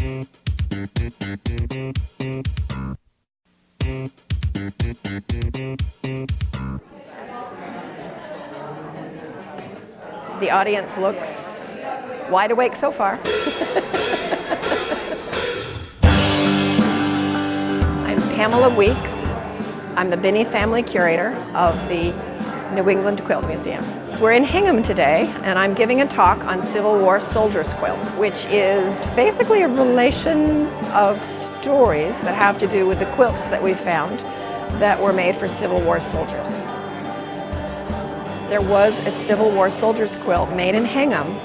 The audience looks wide awake so far. I'm Pamela Weeks. I'm the Binney Family Curator of the New England Quilt Museum. We're in Hingham today, and I'm giving a talk on Civil War soldiers' quilts, which is basically a relation of stories that have to do with the quilts that we found that were made for Civil War soldiers. There was a Civil War soldiers' quilt made in Hingham,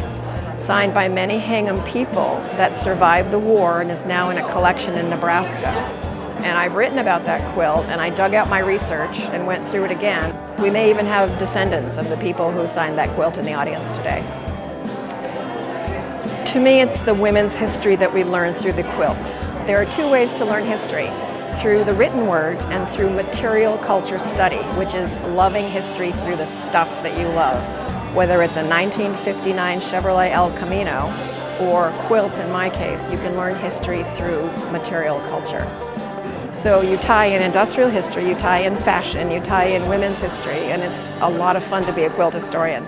signed by many Hingham people that survived the war and is now in a collection in Nebraska. And I've written about that quilt, and I dug out my research and went through it again. We may even have descendants of the people who signed that quilt in the audience today. To me, it's the women's history that we learn through the quilts. There are two ways to learn history: through the written words and through material culture study, which is loving history through the stuff that you love. Whether it's a 1959 Chevrolet El Camino or quilts in my case, you can learn history through material culture. So you tie in industrial history, you tie in fashion, you tie in women's history, and it's a lot of fun to be a quilt historian.